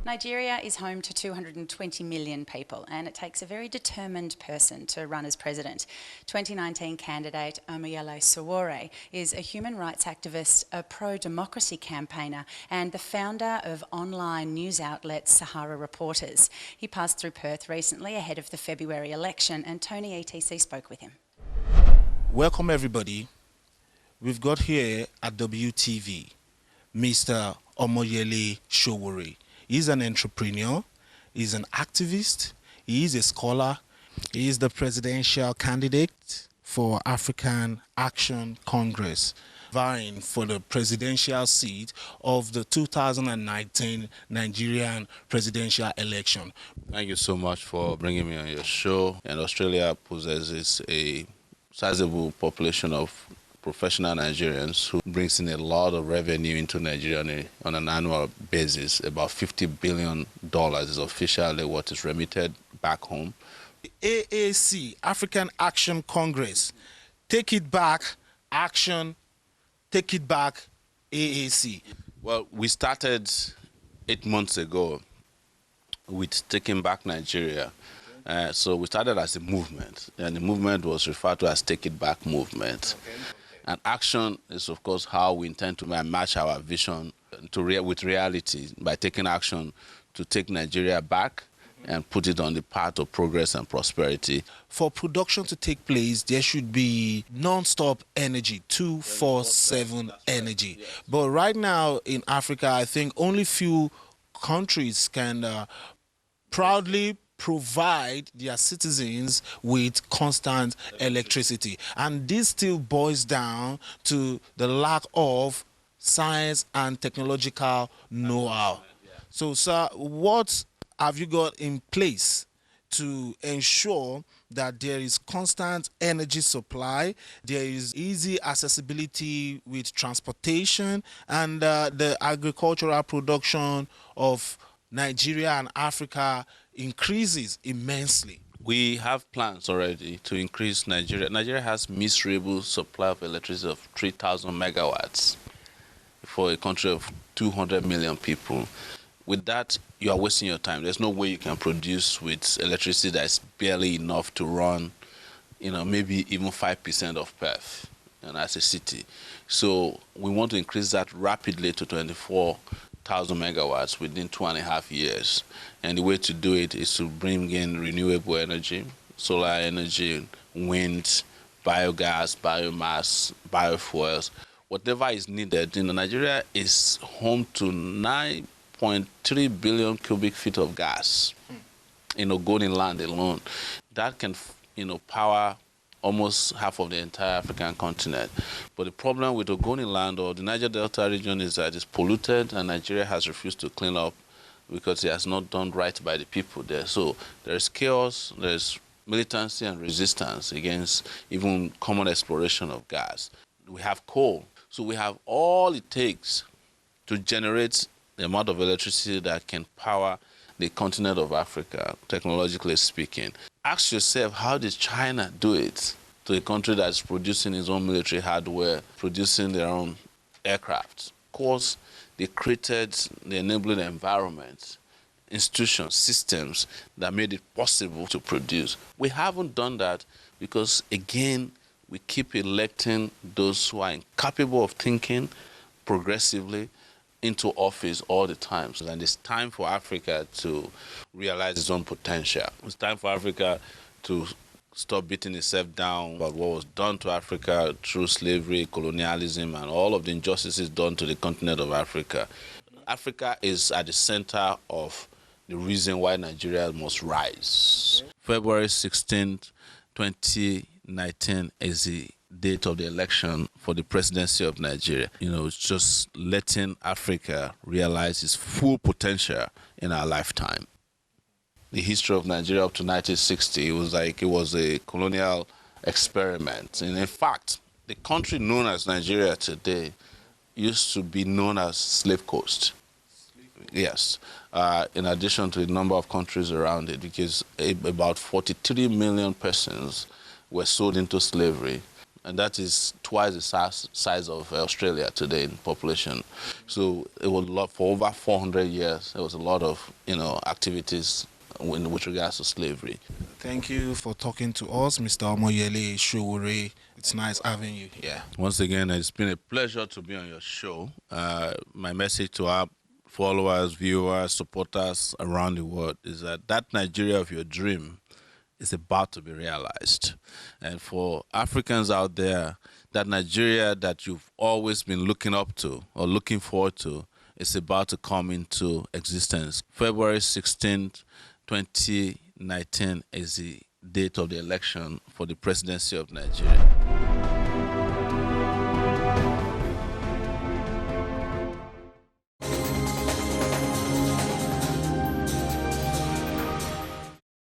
Nigeria is home to 220 million people, and it takes a very determined person to run as president. 2019 candidate Omoyele Sowore is a human rights activist, a pro-democracy campaigner, and the founder of online news outlet Sahara Reporters. He passed through Perth recently ahead of the February election, and Tony ETC spoke with him. Welcome everybody. We've got here at WTV Mr. Omoyele Sowore. He's an entrepreneur, he's an activist, he is a scholar, he is the presidential candidate for African Action Congress, vying for the presidential seat of the 2019 Nigerian presidential election. Thank you so much for bringing me on your show. And Australia possesses a sizable population of professional Nigerians who brings in a lot of revenue into Nigeria on an annual basis. About $50 billion is officially what is remitted back home. AAC, African Action Congress, take it back, action, take it back, AAC. Well, we started 8 months ago with Taking Back Nigeria. So we started as a movement, and the movement was referred to as Take It Back Movement. Okay. And action is, of course, how we intend to match our vision with reality by taking action to take Nigeria back and put it on the path of progress and prosperity. For production to take place, there should be non-stop energy, 24/7 energy. But right now in Africa, I think only few countries can proudly provide their citizens with constant electricity. And this still boils down to the lack of science and technological know-how. So, sir, what have you got in place to ensure that there is constant energy supply, there is easy accessibility with transportation, and the agricultural production of Nigeria and Africa increases immensely? We have plans already to increase Nigeria. Nigeria has miserable supply of electricity of 3,000 megawatts for a country of 200 million people. With that, you are wasting your time. There's no way you can produce with electricity that's barely enough to run, maybe even 5% of Perth, as a city. So we want to increase that rapidly to 24,000 megawatts within 2.5 years. And the way to do it is to bring in renewable energy, solar energy, wind, biogas, biomass, biofuels, whatever is needed. Nigeria is home to 9.3 billion cubic feet of gas in Ogoni land alone. That can, power almost half of the entire African continent. But the problem with Ogoni land or the Niger Delta region is that it's polluted, and Nigeria has refused to clean up because it has not done right by the people there. So there's chaos, there's militancy and resistance against even common exploration of gas. We have coal. So we have all it takes to generate the amount of electricity that can power the continent of Africa, technologically speaking. Ask yourself, how did China do it to a country that's producing its own military hardware, producing their own aircraft? Of course, they created the enabling environment, institutions, systems that made it possible to produce. We haven't done that because, again, we keep electing those who are incapable of thinking progressively into office all the time. And it's time for Africa to realize its own potential. It's time for Africa to stop beating itself down about what was done to Africa through slavery, colonialism, and all of the injustices done to the continent of Africa. Africa is at the center of the reason why Nigeria must rise. Okay. February 16th, 2019 is the date of the election for the presidency of Nigeria. It's just letting Africa realize its full potential in our lifetime. The history of Nigeria up to 1960, it was a colonial experiment. And in fact, the country known as Nigeria today used to be known as Slave Coast. Yes, in addition to the number of countries around it, because about 43 million persons were sold into slavery and that is twice the size of Australia today in population. So it was a lot for over 400 years. There was a lot of activities with regards to slavery. Thank you for talking to us, Mr. Omoyele Sowore. It's nice having you here. Once again, it's been a pleasure to be on your show. My message to our followers, viewers, supporters around the world is that Nigeria of your dream is about to be realized. And for Africans out there, that Nigeria that you've always been looking up to or looking forward to is about to come into existence. February 16th, 2019 is the date of the election for the presidency of Nigeria.